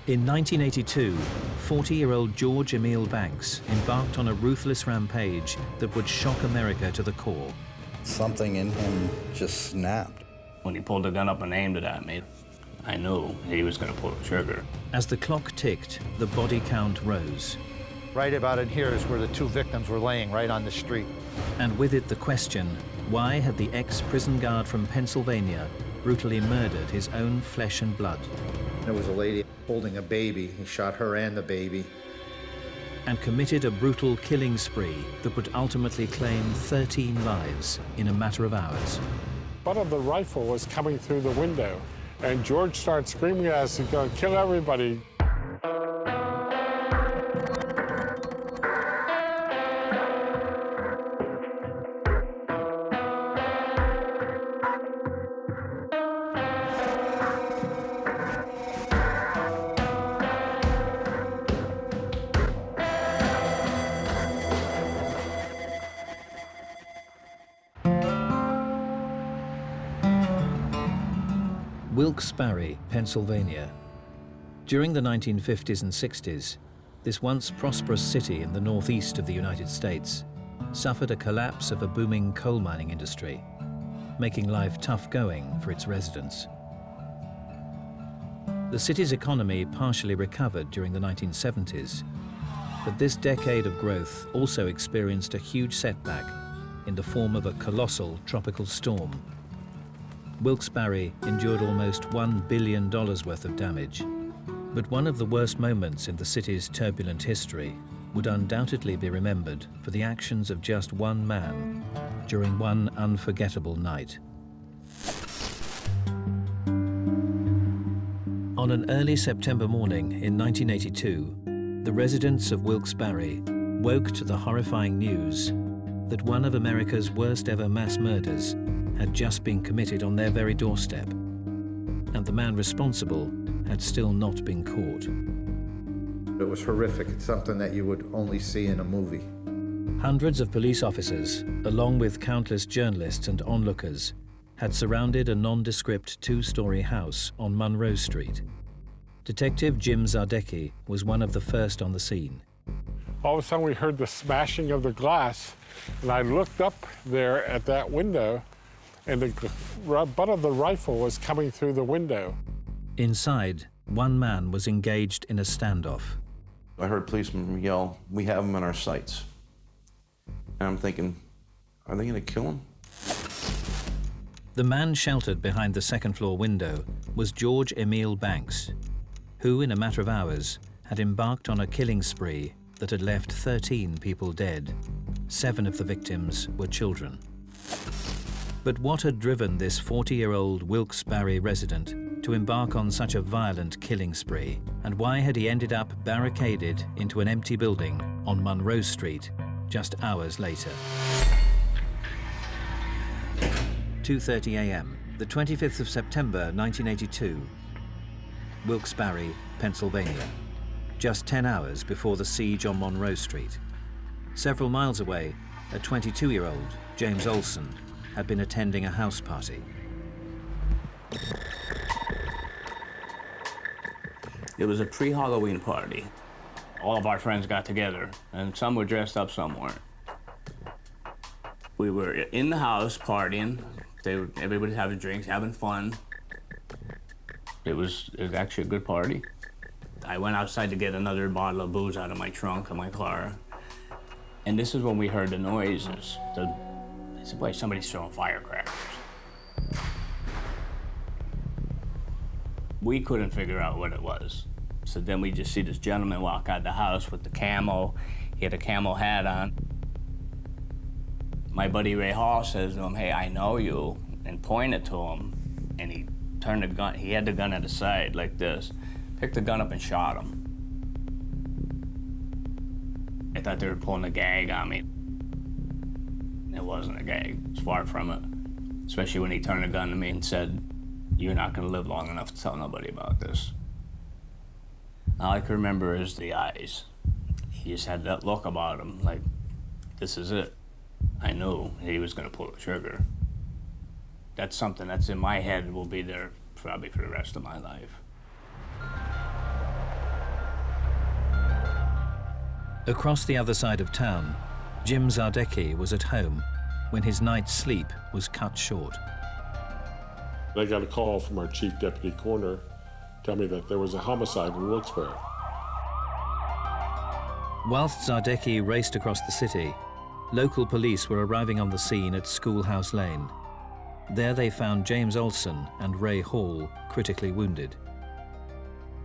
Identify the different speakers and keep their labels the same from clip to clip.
Speaker 1: In 1982, 40-year-old George Emil Banks embarked on a ruthless rampage that would shock America to the core.
Speaker 2: Something in him just snapped.
Speaker 3: When he pulled the gun up and aimed it at me, I knew he was going to pull the trigger.
Speaker 1: As the clock ticked, the body count rose.
Speaker 4: Right about in here is where the two victims were laying, right on the street.
Speaker 1: And with it the question, why had the ex-prison guard from Pennsylvania brutally murdered his own flesh and blood?
Speaker 4: There was a lady holding a baby. He shot her and the baby.
Speaker 1: And committed a brutal killing spree that would ultimately claim 13 lives in a matter of hours.
Speaker 5: Butt of the rifle was coming through the window, and George started screaming at us, he's going to kill everybody.
Speaker 1: Wilkes-Barre, Pennsylvania. During the 1950s and 60s, this once prosperous city in the northeast of the United States suffered a collapse of a booming coal mining industry, making life tough going for its residents. The city's economy partially recovered during the 1970s, but this decade of growth also experienced a huge setback in the form of a colossal tropical storm. Wilkes-Barre endured almost $1 billion worth of damage, but one of the worst moments in the city's turbulent history would undoubtedly be remembered for the actions of just one man during one unforgettable night. On an early September morning in 1982, the residents of Wilkes-Barre woke to the horrifying news that one of America's worst ever mass murders had just been committed on their very doorstep, and the man responsible had still not been caught.
Speaker 4: It was horrific. It's something that you would only see in a movie.
Speaker 1: Hundreds of police officers, along with countless journalists and onlookers, had surrounded a nondescript two-story house on Monroe Street. Detective Jim Zardecki was one of the first on the scene.
Speaker 5: All of a sudden we heard the smashing of the glass, and I looked up there at that window, and the butt of the rifle was coming through the window.
Speaker 1: Inside, one man was engaged in a standoff.
Speaker 6: I heard policemen yell, "We have him in our sights." And I'm thinking, are they going to kill him?
Speaker 1: The man sheltered behind the second-floor window was George Emil Banks, who, in a matter of hours, had embarked on a killing spree that had left 13 people dead. 7 of the victims were children. But what had driven this 40-year-old Wilkes-Barre resident to embark on such a violent killing spree? And why had he ended up barricaded into an empty building on Monroe Street just hours later? 2:30 a.m., the 25th of September, 1982, Wilkes-Barre, Pennsylvania. Just 10 hours before the siege on Monroe Street. Several miles away, a 22-year-old, James Olson, had been attending a house party.
Speaker 3: It was a pre-Halloween party. All of our friends got together, and some were dressed up, some weren't. We were in the house partying. Everybody having drinks, having fun. It was actually a good party. I went outside to get another bottle of booze out of my trunk of my car. And this is when we heard the noises. I said, boy, somebody's throwing firecrackers. We couldn't figure out what it was. So then we just see this gentleman walk out of the house with the camo. He had a camo hat on. My buddy Ray Hall says to him, "Hey, I know you," and pointed to him. And he turned the gun, he had the gun at his side like this, picked the gun up and shot him. I thought they were pulling a gag on me. It wasn't a gag, it's far from it. Especially when he turned the gun to me and said, "You're not gonna live long enough to tell nobody about this." All I can remember is the eyes. He just had that look about him, like, this is it. I knew he was gonna pull the trigger. That's something that's in my head, will be there probably for the rest of my life.
Speaker 1: Across the other side of town, Jim Zardecki was at home when his night's sleep was cut short.
Speaker 5: I got a call from our chief deputy coroner, tell me that there was a homicide in Wilkes-Barre.
Speaker 1: Whilst Zardecki raced across the city, local police were arriving on the scene at Schoolhouse Lane. There they found James Olson and Ray Hall critically wounded.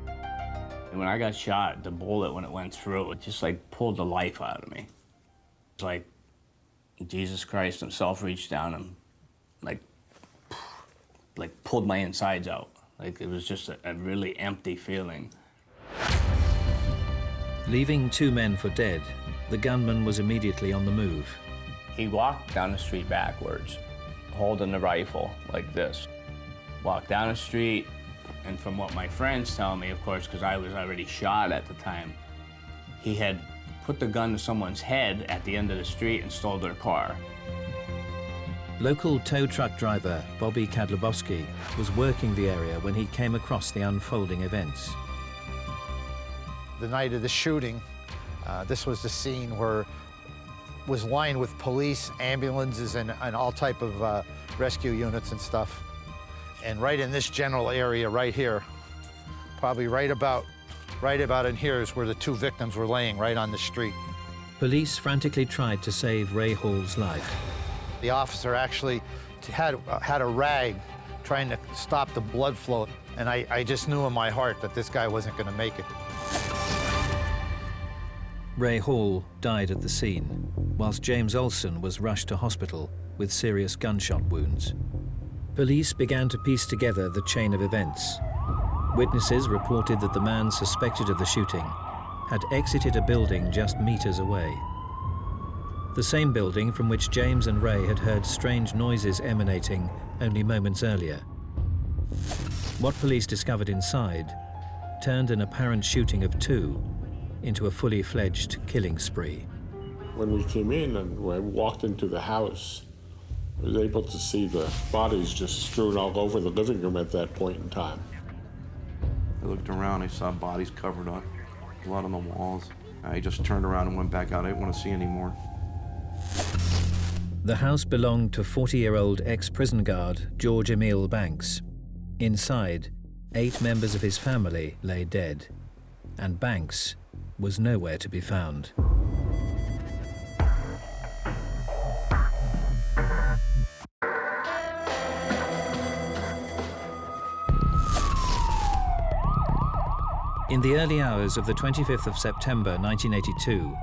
Speaker 3: And when I got shot, the bullet, when it went through, it just like pulled the life out of me. It's like Jesus Christ himself reached down and like pulled my insides out. Like it was just a really empty feeling.
Speaker 1: Leaving 2 men for dead, the gunman was immediately on the move.
Speaker 3: He walked down the street backwards, holding the rifle like this. Walked down the street, and from what my friends tell me, of course, because I was already shot at the time, he had put the gun to someone's head at the end of the street and stole their car.
Speaker 1: Local tow truck driver Bobby Kadlubowski was working the area when he came across the unfolding events.
Speaker 4: The night of the shooting, this was the scene where was lined with police, ambulances, and all type of rescue units and stuff. And right in this general area right here, probably right about in here is where the 2 victims were laying, right on the street.
Speaker 1: Police frantically tried to save Ray Hall's life.
Speaker 4: The officer actually had a rag trying to stop the blood flow, and I just knew in my heart that this guy wasn't going to make it.
Speaker 1: Ray Hall died at the scene, whilst James Olson was rushed to hospital with serious gunshot wounds. Police began to piece together the chain of events. Witnesses reported that the man suspected of the shooting had exited a building just meters away. The same building from which James and Ray had heard strange noises emanating only moments earlier. What police discovered inside turned an apparent shooting of 2 into a fully fledged killing spree.
Speaker 5: When we came in and we walked into the house, I was able to see the bodies just strewn all over the living room at that point in time.
Speaker 6: I looked around, I saw bodies covered up, blood on the walls. I just turned around and went back out. I didn't want to see any more.
Speaker 1: The house belonged to 40-year-old ex-prison guard George Emil Banks. Inside, 8 members of his family lay dead, and Banks was nowhere to be found. In the early hours of the 25th of September 1982,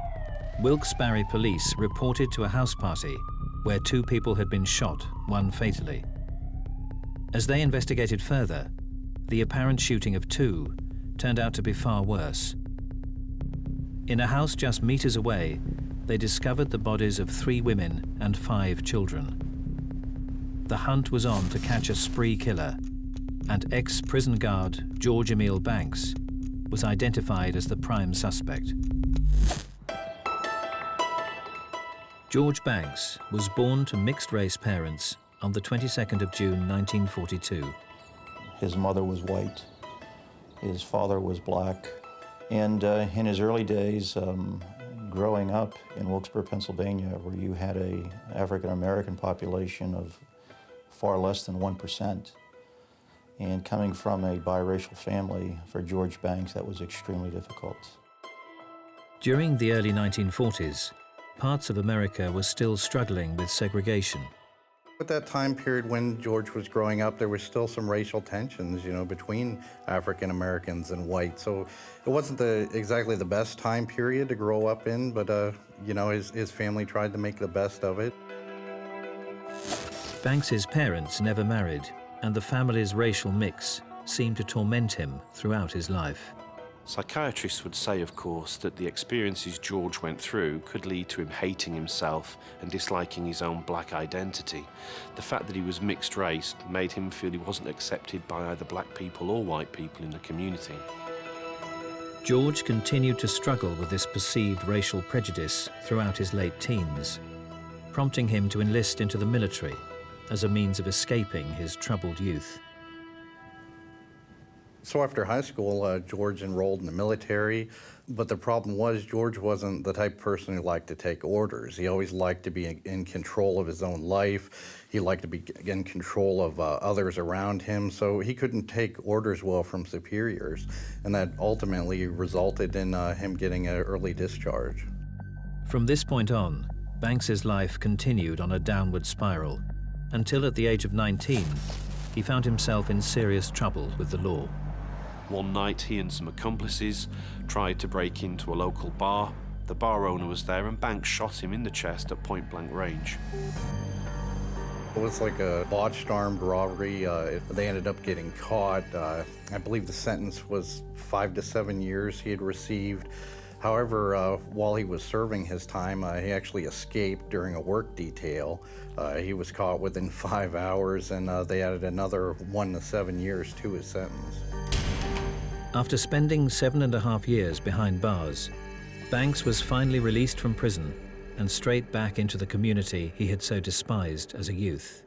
Speaker 1: Wilkes-Barre police reported to a house party where 2 people had been shot, 1 fatally. As they investigated further, the apparent shooting of 2 turned out to be far worse. In a house just meters away, they discovered the bodies of 3 women and 5 children. The hunt was on to catch a spree killer, and ex-prison guard George Emil Banks was identified as the prime suspect. George Banks was born to mixed-race parents on the 22nd of June 1942.
Speaker 2: His mother was white, his father was black, and in his early days, growing up in Wilkes-Barre, Pennsylvania, where you had an African-American population of far less than 1%, and coming from a biracial family, for George Banks, that was extremely difficult.
Speaker 1: During the early 1940s, parts of America were still struggling with segregation.
Speaker 2: At that time period when George was growing up, there was still some racial tensions, between African Americans and whites. So it wasn't exactly the best time period to grow up in, but his family tried to make the best of it.
Speaker 1: Banks's parents never married, and the family's racial mix seemed to torment him throughout his life.
Speaker 7: Psychiatrists would say, of course, that the experiences George went through could lead to him hating himself and disliking his own black identity. The fact that he was mixed race made him feel he wasn't accepted by either black people or white people in the community.
Speaker 1: George continued to struggle with this perceived racial prejudice throughout his late teens, prompting him to enlist into the military as a means of escaping his troubled youth.
Speaker 8: So after high school, George enrolled in the military, but the problem was George wasn't the type of person who liked to take orders. He always liked to be in control of his own life. He liked to be in control of others around him, so he couldn't take orders well from superiors, and that ultimately resulted in him getting an early discharge.
Speaker 1: From this point on, Banks's life continued on a downward spiral, until at the age of 19, he found himself in serious trouble with the law.
Speaker 7: One night, he and some accomplices tried to break into a local bar. The bar owner was there and Banks shot him in the chest at point-blank range.
Speaker 8: It was like a botched armed robbery. They ended up getting caught. I believe the sentence was 5 to 7 years he had received. However, while he was serving his time, he actually escaped during a work detail. He was caught within 5 hours, and they added another 1 to 7 years to his sentence.
Speaker 1: After spending 7.5 years behind bars, Banks was finally released from prison and straight back into the community he had so despised as a youth.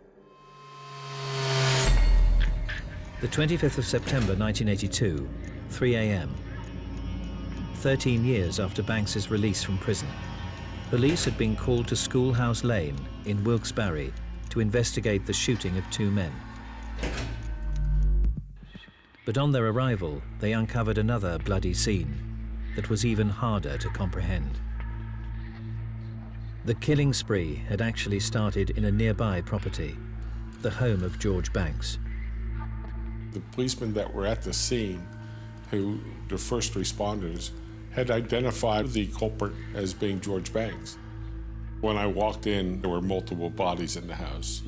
Speaker 1: The 25th of September 1982, 3 a.m. 13 years after Banks's release from prison, police had been called to Schoolhouse Lane in Wilkes-Barre to investigate the shooting of 2 men. But on their arrival, they uncovered another bloody scene that was even harder to comprehend. The killing spree had actually started in a nearby property, the home of George Banks.
Speaker 5: The policemen that were at the scene, the first responders, had identified the culprit as being George Banks. When I walked in, there were multiple bodies in the house.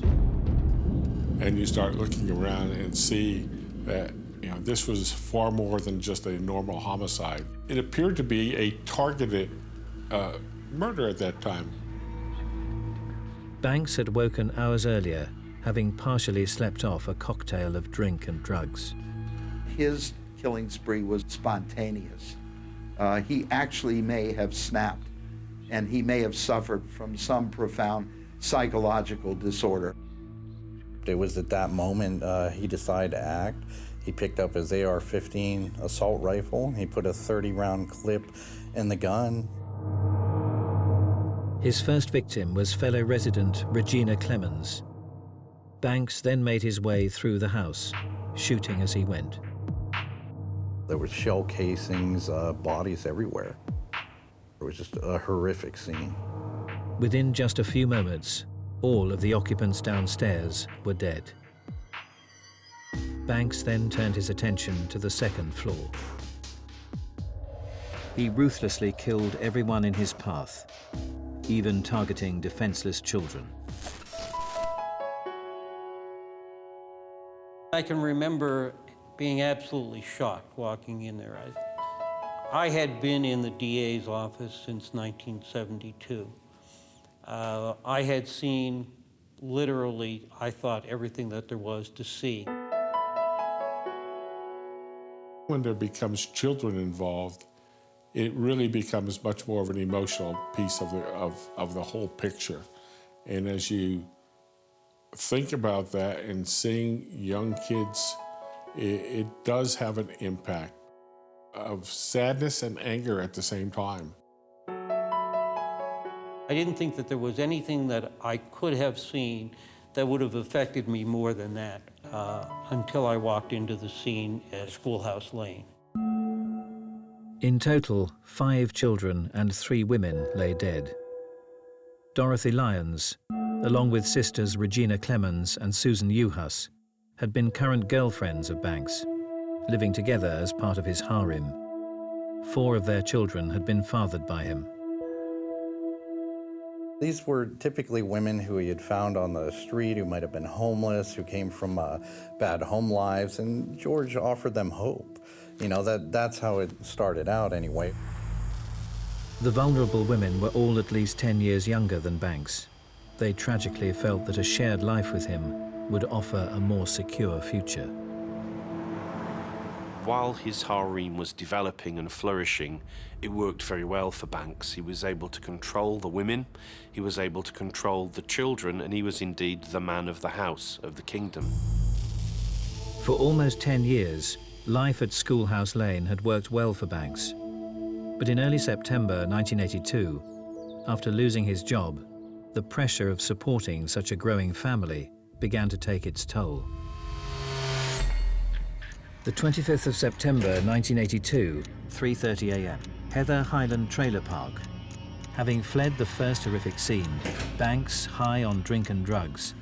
Speaker 5: And you start looking around and see that this was far more than just a normal homicide. It appeared to be a targeted murder at that time.
Speaker 1: Banks had woken hours earlier, having partially slept off a cocktail of drink and drugs.
Speaker 9: His killing spree was spontaneous. He actually may have snapped, and he may have suffered from some profound psychological disorder.
Speaker 8: It was at that moment he decided to act. He picked up his AR-15 assault rifle. He put a 30-round clip in the gun.
Speaker 1: His first victim was fellow resident Regina Clemens. Banks then made his way through the house, shooting as he went.
Speaker 8: There were shell casings, bodies everywhere. It was just a horrific scene.
Speaker 1: Within just a few moments, all of the occupants downstairs were dead. Banks then turned his attention to the second floor. He ruthlessly killed everyone in his path, even targeting defenseless children.
Speaker 10: I can remember being absolutely shocked walking in there. I had been in the DA's office since 1972. I had seen literally, I thought, everything that there was to see.
Speaker 5: When there becomes children involved, it really becomes much more of an emotional piece of the whole picture. And as you think about that and seeing young kids, it does have an impact of sadness and anger at the same time.
Speaker 10: I didn't think that there was anything that I could have seen that would have affected me more than that until I walked into the scene at Schoolhouse Lane.
Speaker 1: In total, 5 children and 3 women lay dead. Dorothy Lyons, along with sisters Regina Clemens and Susan Uhas, had been current girlfriends of Banks, living together as part of his harem. 4 of their children had been fathered by him.
Speaker 8: These were typically women who he had found on the street, who might have been homeless, who came from bad home lives, and George offered them hope. That's how it started out anyway.
Speaker 1: The vulnerable women were all at least 10 years younger than Banks. They tragically felt that a shared life with him would offer a more secure future.
Speaker 7: While his harem was developing and flourishing, it worked very well for Banks. He was able to control the women, he was able to control the children, and he was indeed the man of the house, of the kingdom.
Speaker 1: For almost 10 years, Life at Schoolhouse Lane had worked well for Banks. But in early September 1982, after losing his job, the pressure of supporting such a growing family began to take its toll. The 25th of September 1982, 3:30 a.m., Heather Highland Trailer Park. Having fled the first horrific scene, Banks, high on drink and drugs,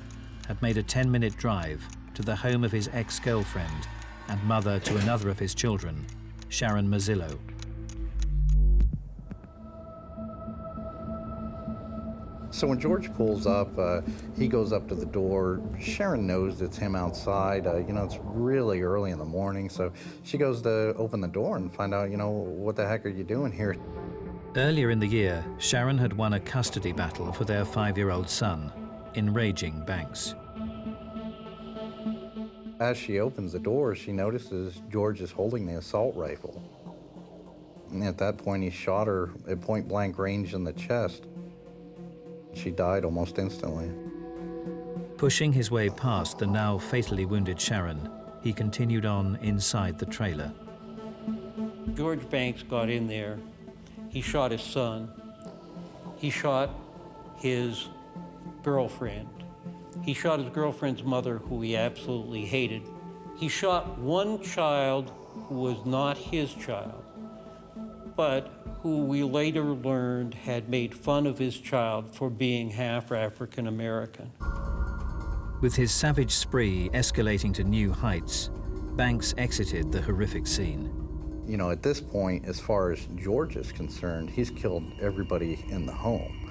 Speaker 1: had made a 10-minute drive to the home of his ex-girlfriend and mother to another of his children, Sharon Mazzillo.
Speaker 8: So when George pulls up, he goes up to the door. Sharon knows it's him outside. You know, it's really early in the morning, so she goes to open the door and find out, you know, what the heck are you doing here?
Speaker 1: Earlier in the year, Sharon had won a custody battle for their 5-year-old son, enraging Banks.
Speaker 8: As she opens the door, she notices George is holding the assault rifle. And at that point, he shot her at point-blank range in the chest. She died almost instantly.
Speaker 1: Pushing his way past the now fatally wounded Sharon, he continued on inside the trailer.
Speaker 10: George Banks got in there. He shot his son. He shot his girlfriend. He shot his girlfriend's mother, who he absolutely hated. He shot one child who was not his child, but who we later learned had made fun of his child for being half African American.
Speaker 1: With his savage spree escalating to new heights, Banks exited the horrific scene.
Speaker 8: You know, at this point, as far as George is concerned, he's killed everybody in the home.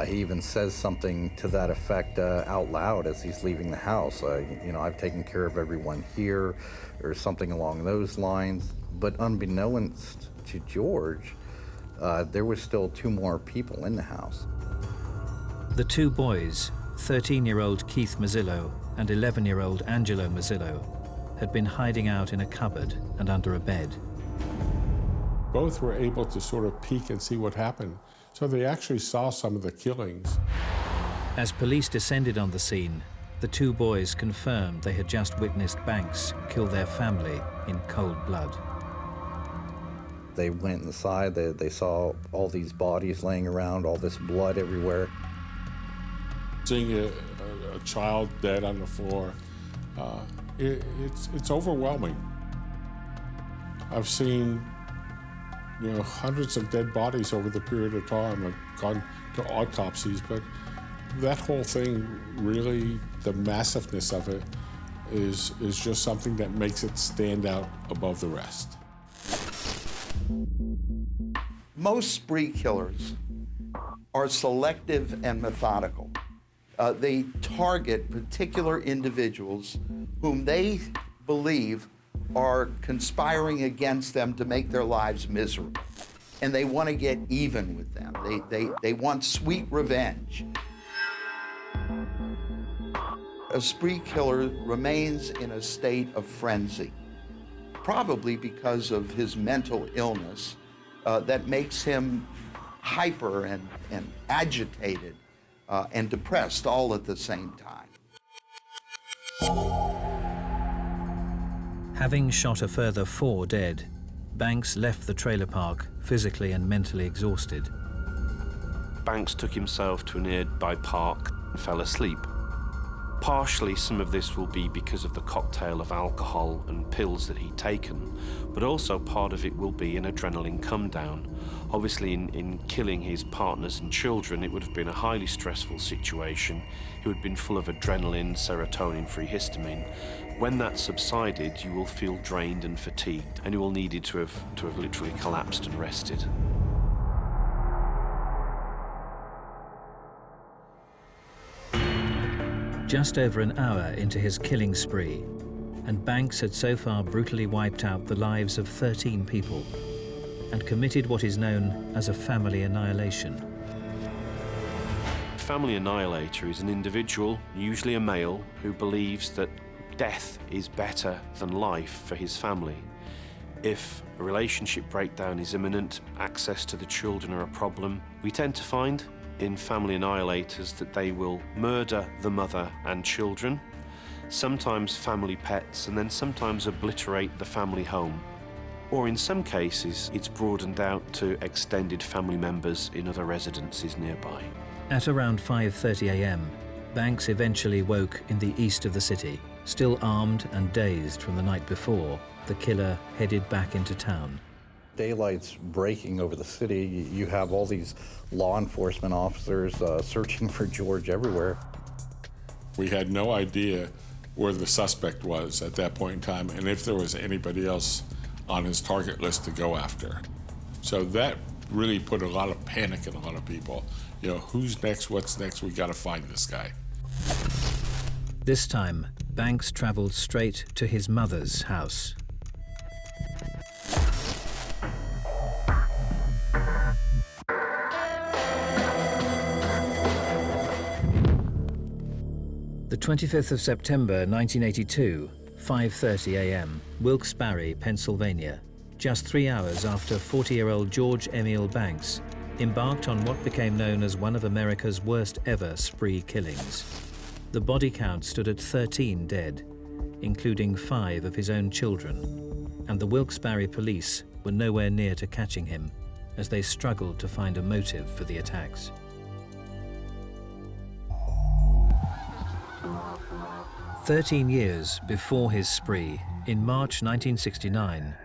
Speaker 8: He even says something to that effect out loud as he's leaving the house. You know, I've taken care of everyone here, or something along those lines. But unbeknownst to George, there was still 2 more people in the house.
Speaker 1: The 2 boys, 13-year-old Keith Mazzillo and 11-year-old Angelo Mazzillo, had been hiding out in a cupboard and under a bed.
Speaker 5: Both were able to sort of peek and see what happened, so they actually saw some of the killings.
Speaker 1: As police descended on the scene, the 2 boys confirmed they had just witnessed Banks kill their family in cold blood.
Speaker 8: They went inside, they saw all these bodies laying around, all this blood everywhere.
Speaker 5: Seeing a child dead on the floor, it's overwhelming. I've seen, you know, hundreds of dead bodies over the period of time. I've gone to autopsies, but that whole thing, really, the massiveness of it is just something that makes it stand out above the rest.
Speaker 9: Most spree killers are selective and methodical. They target particular individuals whom they believe are conspiring against them to make their lives miserable. And they want to get even with them. They want sweet revenge. A spree killer remains in a state of frenzy, probably because of his mental illness that makes him hyper and agitated and depressed all at the same time.
Speaker 1: Having shot a further 4 dead, Banks left the trailer park physically and mentally exhausted.
Speaker 7: Banks took himself to a nearby park and fell asleep. Partially, some of this will be because of the cocktail of alcohol and pills that he'd taken, but also part of it will be an adrenaline come down. Obviously, in killing his partners and children, it would have been a highly stressful situation. He would have been full of adrenaline, serotonin, free histamine. When that subsided, you will feel drained and fatigued, and you will need to have literally collapsed and rested.
Speaker 1: Just over an hour into his killing spree, and Banks had so far brutally wiped out the lives of 13 people and committed what is known as a family annihilation.
Speaker 7: Family annihilator is an individual, usually a male, who believes that death is better than life for his family. If a relationship breakdown is imminent, access to the children are a problem, we tend to find in family annihilators that they will murder the mother and children. sometimes family pets, and then sometimes obliterate the family home. Or in some cases, it's broadened out to extended family members in other residences nearby.
Speaker 1: At around 5:30 a.m., Banks eventually woke in the east of the city. Still armed and dazed from the night before, the killer headed back into town.
Speaker 8: Daylight's breaking over the city. You have all these law enforcement officers searching for George everywhere.
Speaker 5: We had no idea where the suspect was at that point in time and if there was anybody else on his target list to go after. So that really put a lot of panic in a lot of people. You know, who's next, what's next, we gotta find this guy.
Speaker 1: This time, Banks traveled straight to his mother's house. The 25th of September 1982, 5:30 a.m., Wilkes-Barre, Pennsylvania. Just 3 hours after 40-year-old George Emil Banks embarked on what became known as one of America's worst ever spree killings. The body count stood at 13 dead, including 5 of his own children, and the Wilkes-Barre police were nowhere near to catching him as they struggled to find a motive for the attacks. "13 years before his spree, in March 1969,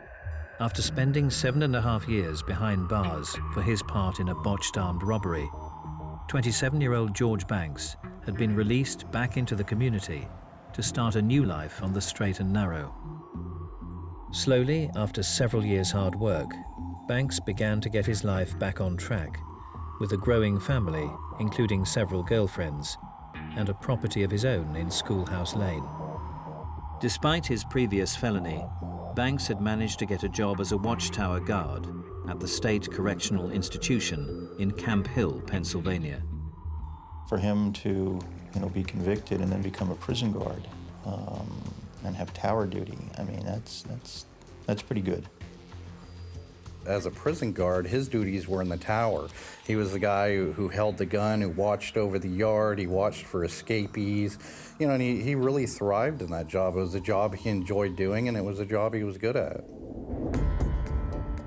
Speaker 1: after spending 7.5 years behind bars for his part in a botched armed robbery, 27-year-old George Banks had been released back into the community to start a new life on the straight and narrow. Slowly, after several years' hard work, Banks began to get his life back on track, with a growing family, including several girlfriends, and a property of his own in Schoolhouse Lane. Despite his previous felony, Banks had managed to get a job as a watchtower guard at the State Correctional Institution in Camp Hill, Pennsylvania.
Speaker 2: For him to, be convicted and then become a prison guard and have tower duty, I mean, that's pretty good.
Speaker 8: As a prison guard, his duties were in the tower. He was the guy who held the gun, who watched over the yard, he watched for escapees, and he really thrived in that job. It was a job he enjoyed doing, and it was a job he was good at.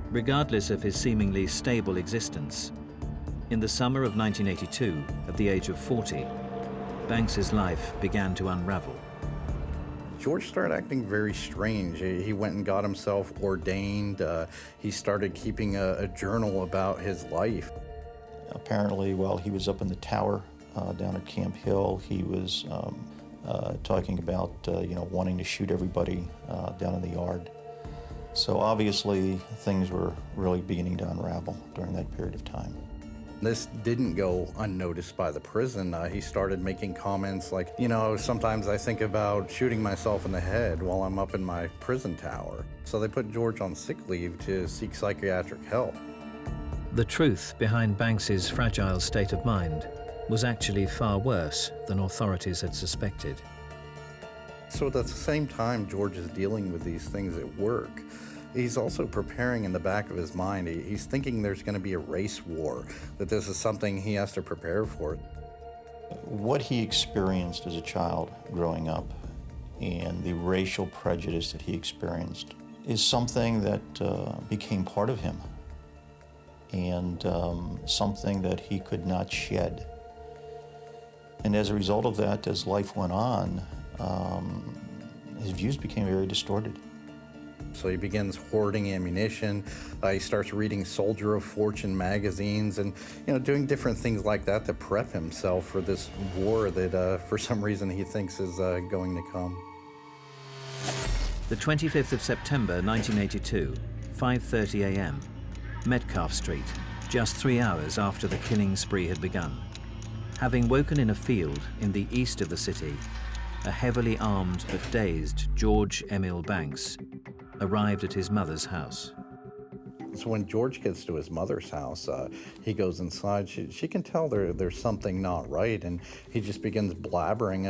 Speaker 1: Regardless of his seemingly stable existence, in the summer of 1982, at the age of 40, Banks's life began to unravel.
Speaker 8: George started acting very strange. He went and got himself ordained. He started keeping a journal about his life.
Speaker 2: Apparently, while he was up in the tower down at Camp Hill, he was talking about, wanting to shoot everybody down in the yard. So obviously, things were really beginning to unravel during that period of time.
Speaker 8: This didn't go unnoticed by the prison. He started making comments like, sometimes I think about shooting myself in the head while I'm up in my prison tower. So they put George on sick leave to seek psychiatric help.
Speaker 1: The truth behind Banks's fragile state of mind was actually far worse than authorities had suspected.
Speaker 8: So at the same time George is dealing with these things at work, he's also preparing in the back of his mind. He's thinking there's going to be a race war, that this is something he has to prepare for.
Speaker 2: What he experienced as a child growing up and the racial prejudice that he experienced is something that became part of him and something that he could not shed. And as a result of that, as life went on, his views became very distorted.
Speaker 8: So he begins hoarding ammunition. He starts reading Soldier of Fortune magazines and, doing different things like that to prep himself for this war that, for some reason, he thinks is going to come.
Speaker 1: The 25th of September 1982, 5:30 a.m., Metcalf Street, just 3 hours after the killing spree had begun. Having woken in a field in the east of the city, a heavily armed but dazed George Emil Banks arrived at his mother's house.
Speaker 8: So when George gets to his mother's house, he goes inside. She can tell there's something not right, and he just begins blabbering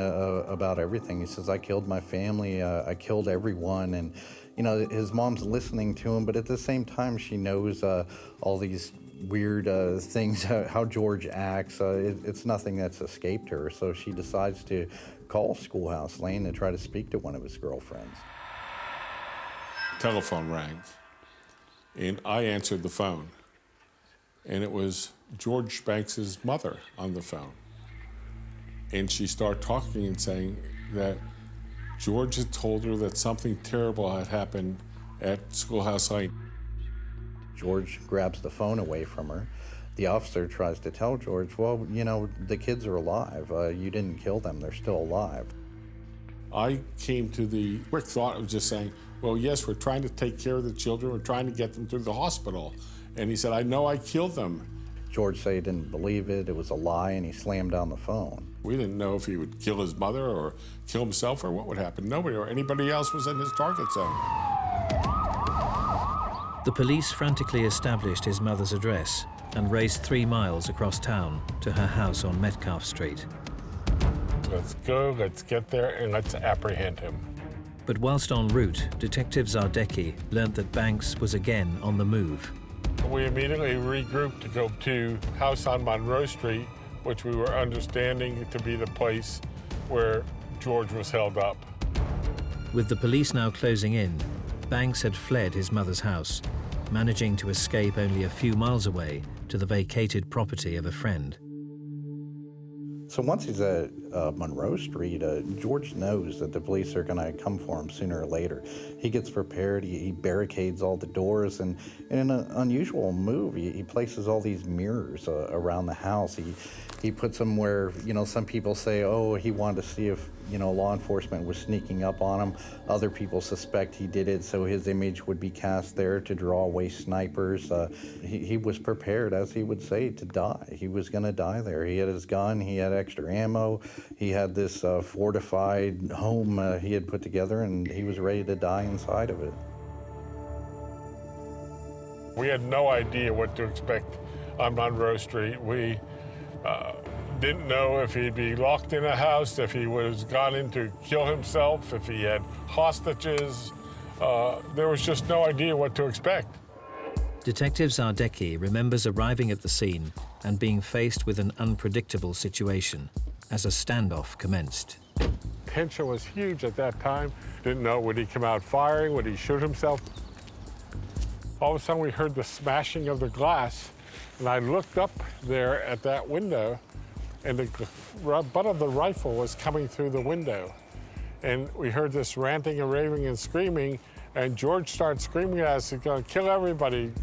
Speaker 8: about everything. He says, I killed my family, I killed everyone, and his mom's listening to him, but at the same time she knows all these weird things, how George acts. It's nothing that's escaped her, so she decides to call Schoolhouse Lane to try to speak to one of his girlfriends.
Speaker 5: Telephone rang, and I answered the phone, and it was George Banks's mother on the phone. And she started talking and saying that George had told her that something terrible had happened at Schoolhouse Lane.
Speaker 8: George grabs the phone away from her. The officer tries to tell George, well, you know, the kids are alive. You didn't kill them, they're still alive.
Speaker 5: I came to the quick thought of just saying, well, yes, we're trying to take care of the children, we're trying to get them to the hospital. And he said, I know I killed them.
Speaker 8: George said he didn't believe it was a lie, and he slammed down the phone.
Speaker 5: We didn't know if he would kill his mother or kill himself or what would happen. Nobody or anybody else was in his target zone.
Speaker 1: The police frantically established his mother's address and raced 3 miles across town to her house on Metcalf Street.
Speaker 5: Let's go, let's get there, and let's apprehend him.
Speaker 1: But whilst en route, Detective Zardecki learnt that Banks was again on the move.
Speaker 5: We immediately regrouped to go to house on Monroe Street, which we were understanding to be the place where George was held up.
Speaker 1: With the police now closing in, Banks had fled his mother's house, managing to escape only a few miles away to the vacated property of a friend.
Speaker 8: So once he's at Monroe Street, George knows that the police are going to come for him sooner or later. He gets prepared, he barricades all the doors, and in an unusual move, he places all these mirrors around the house. He puts them where, you know, some people say, oh, he wanted to see if, you know, law enforcement was sneaking up on him. Other people suspect he did it so his image would be cast there to draw away snipers. He was prepared, as he would say, to die. He was going to die there. He had his gun, he had extra ammo, he had this fortified home he had put together, and he was ready to die inside of it.
Speaker 5: We had no idea what to expect on Monroe Street. We didn't know if he'd be locked in a house, if he was gone in to kill himself, if he had hostages. There was just no idea what to expect.
Speaker 1: Detective Zardecki remembers arriving at the scene and being faced with an unpredictable situation as a standoff commenced.
Speaker 5: Tension was huge at that time. Didn't know, would he come out firing? Would he shoot himself? All of a sudden we heard the smashing of the glass, and I looked up there at that window, and the butt of the rifle was coming through the window. And we heard this ranting and raving and screaming, and George started screaming at us, he's gonna kill everybody.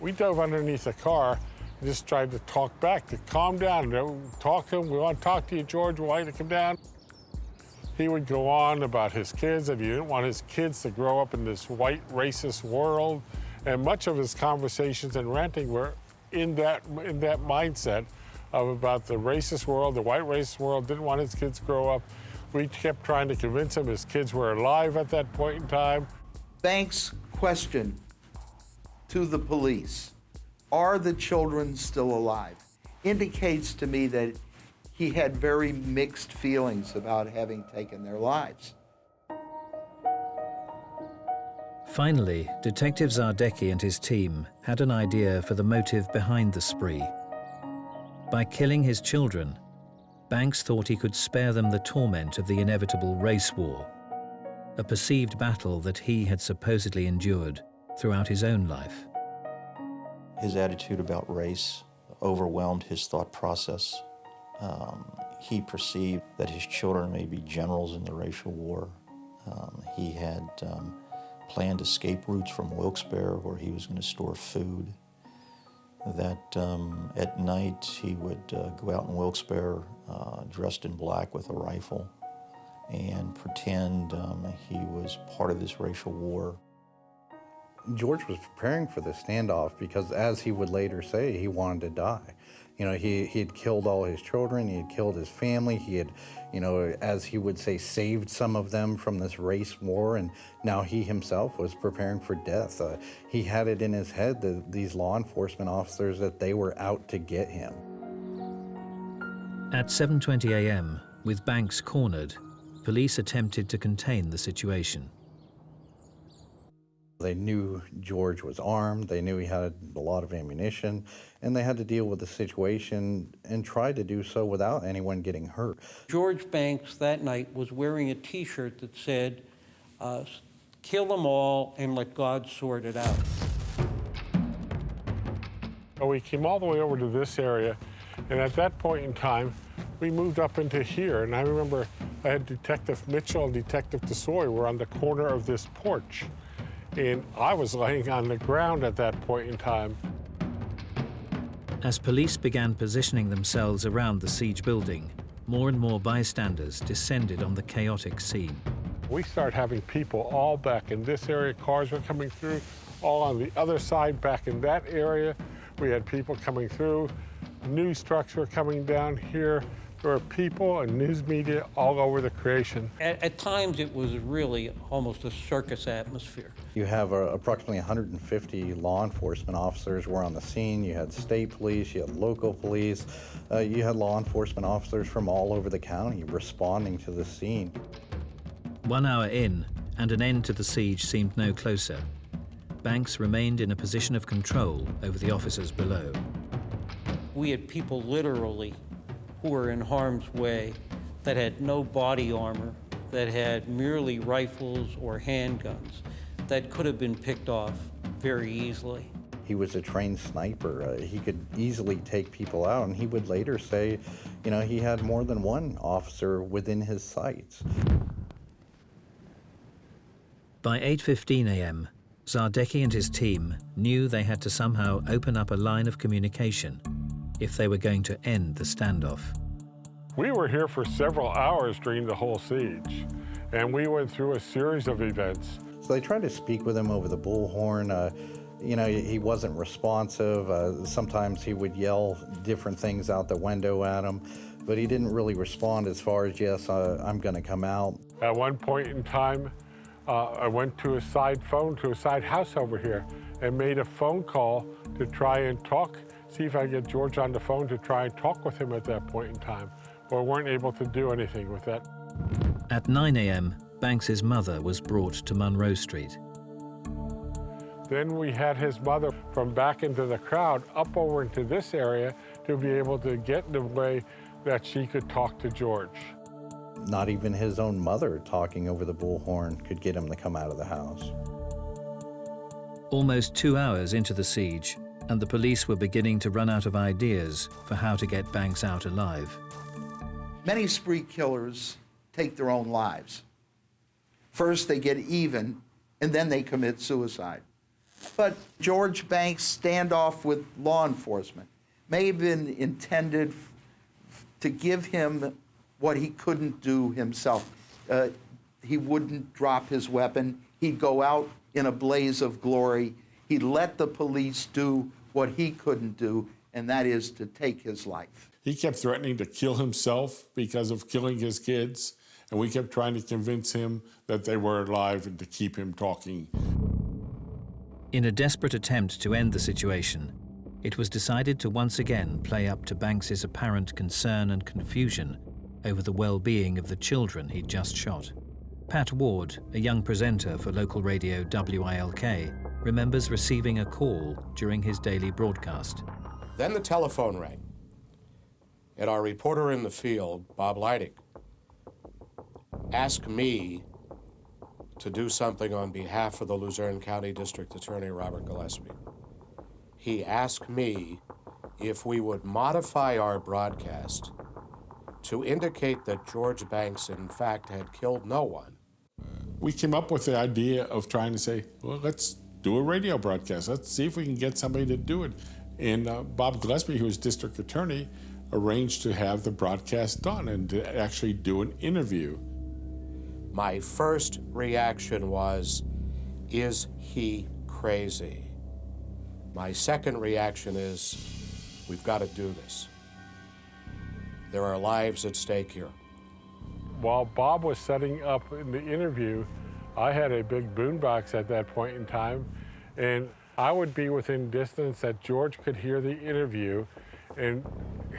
Speaker 5: We dove underneath the car and just tried to talk back, to calm down. Talk to him, we want to talk to you, George, we'd like to come down. He would go on about his kids, and he didn't want his kids to grow up in this white racist world. And much of his conversations and ranting were in that mindset of about the racist world, the white racist world, didn't want his kids to grow up. We kept trying to convince him his kids were alive at that point in time.
Speaker 9: Banks' question to the police, are the children still alive, indicates to me that he had very mixed feelings about having taken their lives.
Speaker 1: Finally, Detective Zardecki and his team had an idea for the motive behind the spree. By killing his children, Banks thought he could spare them the torment of the inevitable race war, a perceived battle that he had supposedly endured throughout his own life.
Speaker 2: His attitude about race overwhelmed his thought process. He perceived that his children may be generals in the racial war. He had planned escape routes from Wilkes-Barre where he was going to store food. That at night he would go out in Wilkes-Barre dressed in black with a rifle and pretend he was part of this racial war.
Speaker 8: George was preparing for the standoff because, as he would later say, he wanted to die. You know, he had killed all his children, he had killed his family, he had, you know, as he would say, saved some of them from this race war, and now he himself was preparing for death. He had it in his head that these law enforcement officers, that they were out to get him.
Speaker 1: At 7:20 a.m., with Banks cornered, police attempted to contain the situation.
Speaker 8: They knew George was armed, they knew he had a lot of ammunition, and they had to deal with the situation and try to do so without anyone getting hurt.
Speaker 10: George Banks that night was wearing a T-shirt that said, "Kill them all and let God sort it out."
Speaker 5: We came all the way over to this area, and at that point in time, we moved up into here. And I remember I had Detective Mitchell and Detective DeSoy were on the corner of this porch. And I was laying on the ground at that point in time.
Speaker 1: As police began positioning themselves around the siege building, more and more bystanders descended on the chaotic scene.
Speaker 5: We started having people all back in this area. Cars were coming through, all on the other side back in that area. We had people coming through. News trucks were coming down here. There were people and news media all over the creation.
Speaker 10: At times, it was really almost a circus atmosphere.
Speaker 8: You have approximately 150 law enforcement officers were on the scene. You had state police, you had local police, you had law enforcement officers from all over the county responding to the scene.
Speaker 1: 1 hour in, and an end to the siege seemed no closer. Banks remained in a position of control over the officers below.
Speaker 10: We had people literally who were in harm's way, that had no body armor, that had merely rifles or handguns, that could have been picked off very easily.
Speaker 8: He was a trained sniper. He could easily take people out, and he would later say, you know, he had more than one officer within his sights.
Speaker 1: By 8:15 a.m., Zardecki and his team knew they had to somehow open up a line of communication if they were going to end the standoff.
Speaker 5: We were here for several hours during the whole siege, and we went through a series of events.
Speaker 8: So they tried to speak with him over the bullhorn. You know, he wasn't responsive. Sometimes he would yell different things out the window at him, but he didn't really respond as far as, yes, I'm going to come out.
Speaker 5: At one point in time, I went to a side house over here and made a phone call to try and talk, see if I could get George on the phone to try and talk with him at that point in time, but weren't able to do anything with that.
Speaker 1: At 9 a.m., Banks's mother was brought to Monroe Street.
Speaker 5: Then we had his mother from back into the crowd up over into this area to be able to get in a way that she could talk to George.
Speaker 8: Not even his own mother talking over the bullhorn could get him to come out of the house.
Speaker 1: Almost 2 hours into the siege, and the police were beginning to run out of ideas for how to get Banks out alive.
Speaker 9: Many spree killers take their own lives. First, they get even, and then they commit suicide. But George Banks' standoff with law enforcement may have been intended to give him what he couldn't do himself. He wouldn't drop his weapon. He'd go out in a blaze of glory. He'd let the police do what he couldn't do, and that is to take his life.
Speaker 5: He kept threatening to kill himself because of killing his kids, and we kept trying to convince him that they were alive and to keep him talking.
Speaker 1: In a desperate attempt to end the situation, it was decided to once again play up to Banks's apparent concern and confusion over the well-being of the children he'd just shot. Pat Ward, a young presenter for local radio WILK, remembers receiving a call during his daily broadcast.
Speaker 11: Then the telephone rang, and our reporter in the field, Bob Leidig, asked me to do something on behalf of the Luzerne County District Attorney, Robert Gillespie. He asked me if we would modify our broadcast to indicate that George Banks, in fact, had killed no one.
Speaker 5: We came up with the idea of trying to say, well, let's do a radio broadcast. Let's see if we can get somebody to do it. And Bob Gillespie, who was district attorney, arranged to have the broadcast done and to actually do an interview.
Speaker 11: My first reaction was, is he crazy? My second reaction is, we've got to do this. There are lives at stake here.
Speaker 5: While Bob was setting up in the interview, I had a big boombox at that point in time, and I would be within distance that George could hear the interview, and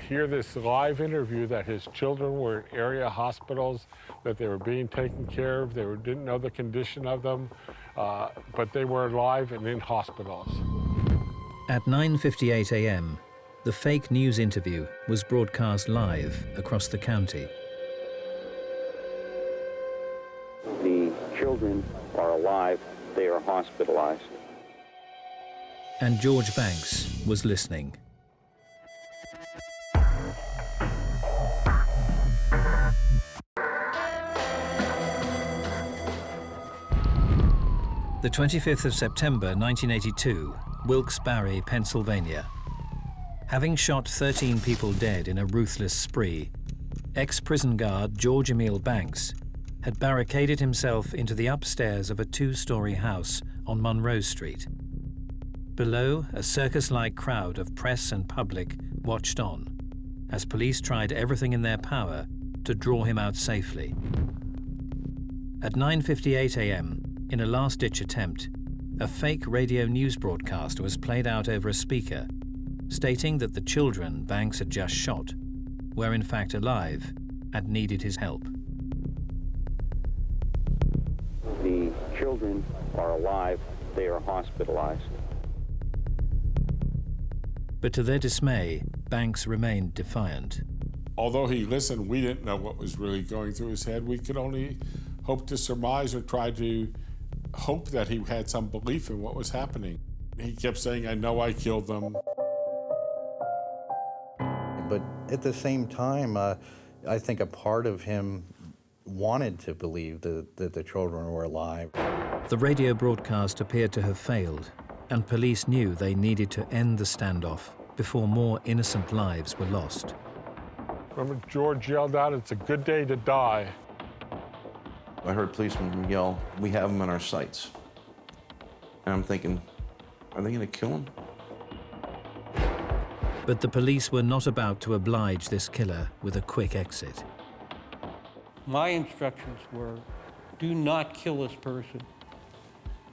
Speaker 5: hear this live interview that his children were in area hospitals, that they were being taken care of, didn't know the condition of them, but they were alive and in hospitals.
Speaker 1: At 9:58 a.m., the fake news interview was broadcast live across the county.
Speaker 12: The children are alive, they are hospitalized.
Speaker 1: And George Banks was listening. The 25th of September 1982, Wilkes-Barre, Pennsylvania. Having shot 13 people dead in a ruthless spree, ex-prison guard George Emil Banks had barricaded himself into the upstairs of a two-story house on Monroe Street. Below, a circus-like crowd of press and public watched on, as police tried everything in their power to draw him out safely. At 9:58 a.m., in a last-ditch attempt, a fake radio news broadcast was played out over a speaker, stating that the children Banks had just shot were in fact alive and needed his help.
Speaker 12: The children are alive, they are hospitalized.
Speaker 1: But to their dismay, Banks remained defiant.
Speaker 5: Although he listened, we didn't know what was really going through his head. We could only hope to surmise or try to hope that he had some belief in what was happening. He kept saying, "I know I killed them."
Speaker 8: But at the same time, I think a part of him wanted to believe that the children were alive.
Speaker 1: The radio broadcast appeared to have failed, and police knew they needed to end the standoff before more innocent lives were lost.
Speaker 5: Remember, George yelled out, "It's a good day to die."
Speaker 6: I heard policemen yell, "We have him in our sights." And I'm thinking, are they gonna kill him?
Speaker 1: But the police were not about to oblige this killer with a quick exit.
Speaker 10: My instructions were, do not kill this person.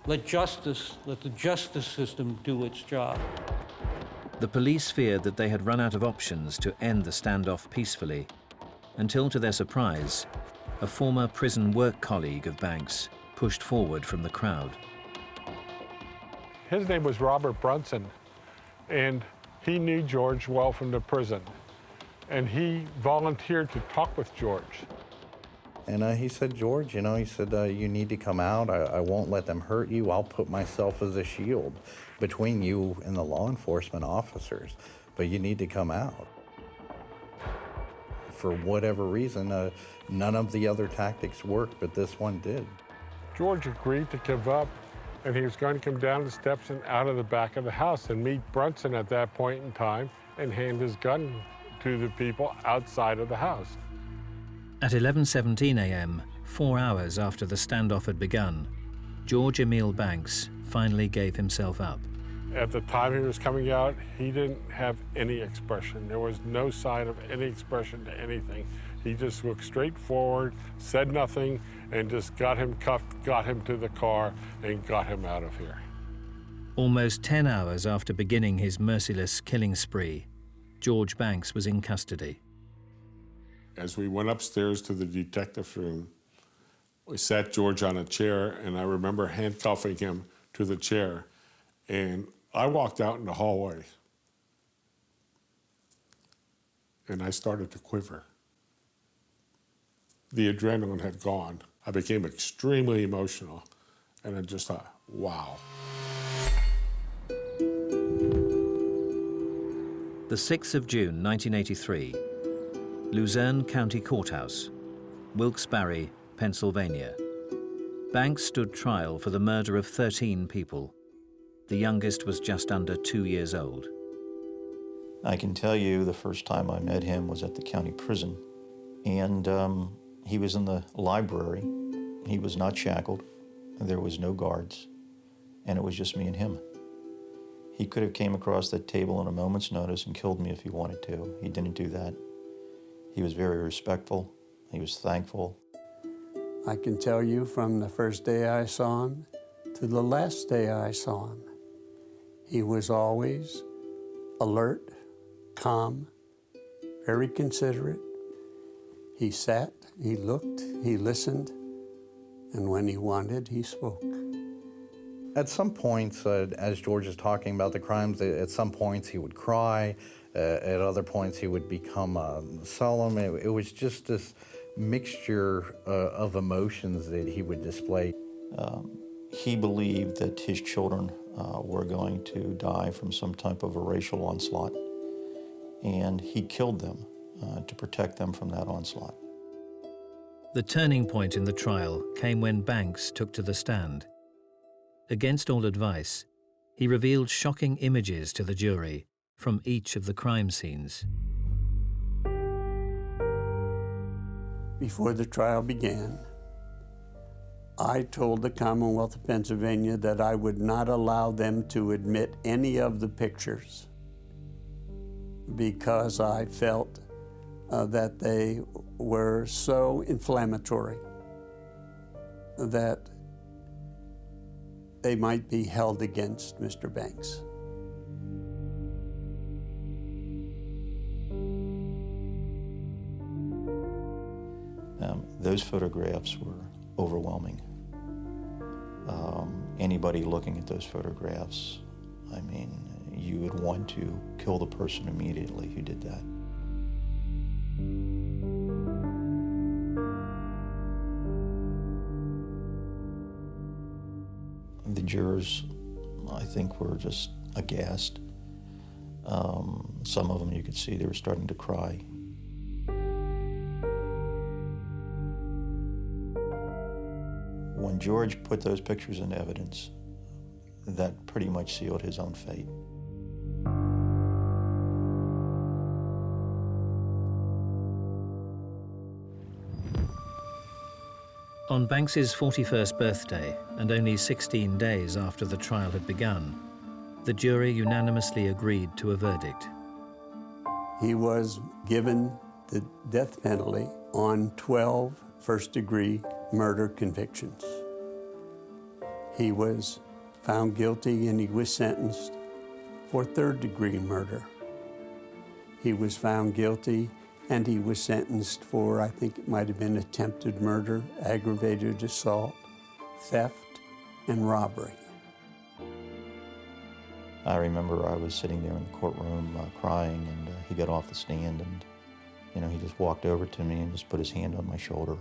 Speaker 10: Let the justice system do its job.
Speaker 1: The police feared that they had run out of options to end the standoff peacefully, until to their surprise, a former prison work colleague of Banks pushed forward from the crowd.
Speaker 5: His name was Robert Brunson, and he knew George well from the prison, and he volunteered to talk with George.
Speaker 8: And he said, "George, you need to come out. I won't let them hurt you. I'll put myself as a shield between you and the law enforcement officers, but you need to come out." For whatever reason, none of the other tactics worked, but this one did.
Speaker 5: George agreed to give up, and he was going to come down the steps and out of the back of the house and meet Brunson at that point in time and hand his gun to the people outside of the house.
Speaker 1: At 11:17 a.m., 4 hours after the standoff had begun, George Emil Banks finally gave himself up.
Speaker 5: At the time he was coming out, he didn't have any expression. There was no sign of any expression to anything. He just looked straight forward, said nothing, and just got him cuffed, got him to the car, and got him out of here.
Speaker 1: Almost 10 hours after beginning his merciless killing spree, George Banks was in custody.
Speaker 5: As we went upstairs to the detective's room, we sat George on a chair, and I remember handcuffing him to the chair. And I walked out in the hallway, and I started to quiver. The adrenaline had gone. I became extremely emotional, and I just thought, wow.
Speaker 1: The 6th of June, 1983, Luzerne County Courthouse, Wilkes-Barre, Pennsylvania. Banks stood trial for the murder of 13 people. The youngest was just under 2 years old.
Speaker 2: I can tell you the first time I met him was at the county prison, and he was in the library. He was not shackled. There was no guards, and it was just me and him. He could have came across that table on a moment's notice and killed me if he wanted to. He didn't do that. He was very respectful. He was thankful.
Speaker 13: I can tell you from the first day I saw him to the last day I saw him, he was always alert, calm, very considerate. He sat, he looked, he listened, and when he wanted, he spoke.
Speaker 8: At some points, as George is talking about the crimes, at some points he would cry. At other points he would become solemn. It was just this mixture of emotions that he would display.
Speaker 2: He believed that his children were going to die from some type of a racial onslaught, and he killed them to protect them from that onslaught.
Speaker 1: The turning point in the trial came when Banks took to the stand. Against all advice, he revealed shocking images to the jury from each of the crime scenes.
Speaker 13: Before the trial began, I told the Commonwealth of Pennsylvania that I would not allow them to admit any of the pictures because I felt that they were so inflammatory that they might be held against Mr. Banks.
Speaker 2: Those photographs were overwhelming. Anybody looking at those photographs, I mean, you would want to kill the person immediately who did that. The jurors, I think, were just aghast. Some of them, you could see they were starting to cry. When George put those pictures in evidence, that pretty much sealed his own fate.
Speaker 1: On Banks's 41st birthday, and only 16 days after the trial had begun, the jury unanimously agreed to a verdict.
Speaker 13: He was given the death penalty on 12 first-degree murder convictions. He was found guilty and he was sentenced for third-degree murder. He was found guilty and he was sentenced for, I think it might have been attempted murder, aggravated assault, theft, and robbery.
Speaker 2: I remember I was sitting there in the courtroom crying, and he got off the stand, and he just walked over to me and just put his hand on my shoulder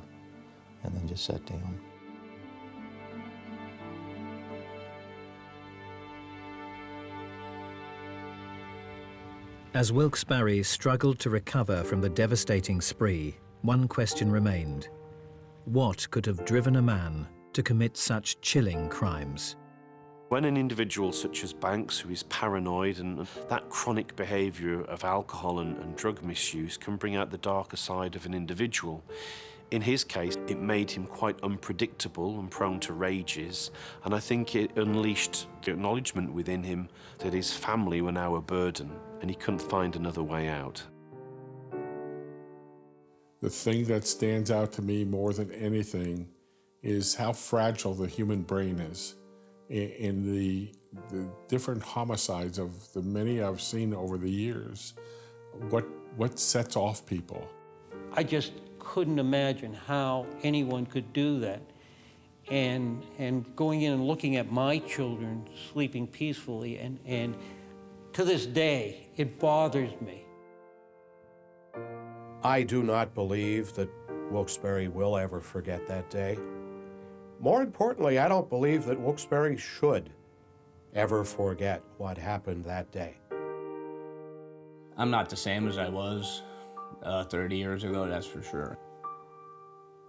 Speaker 2: and then just sat down.
Speaker 1: As Wilkes-Barre struggled to recover from the devastating spree, one question remained. What could have driven a man to commit such chilling crimes?
Speaker 7: When an individual such as Banks, who is paranoid, and that chronic behaviour of alcohol and drug misuse can bring out the darker side of an individual, in his case, it made him quite unpredictable and prone to rages, and I think it unleashed the acknowledgement within him that his family were now a burden, and he couldn't find another way out.
Speaker 5: The thing that stands out to me more than anything is how fragile the human brain is. In the different homicides of the many I've seen over the years, what sets off people?
Speaker 10: I just couldn't imagine how anyone could do that. And going in and looking at my children sleeping peacefully, and to this day, it bothers me.
Speaker 11: I do not believe that Wilkes-Barre will ever forget that day. More importantly, I don't believe that Wilkes-Barre should ever forget what happened that day.
Speaker 3: I'm not the same as I was 30 years ago, that's for sure.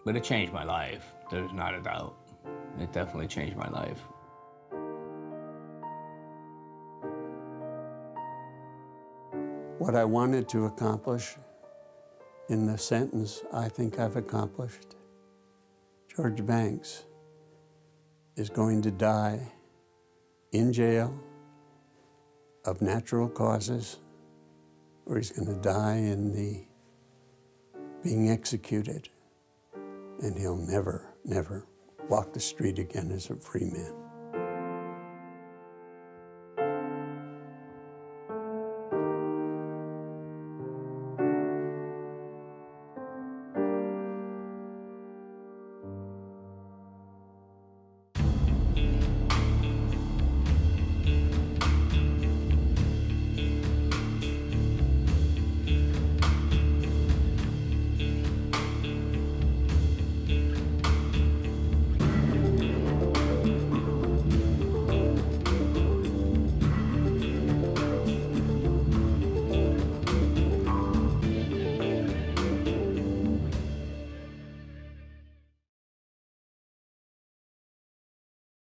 Speaker 3: But it changed my life, there's not a doubt. It definitely changed my life.
Speaker 13: What I wanted to accomplish in the sentence, I think I've accomplished. George Banks is going to die in jail of natural causes, or he's going to die in the being executed, and he'll never, never walk the street again as a free man.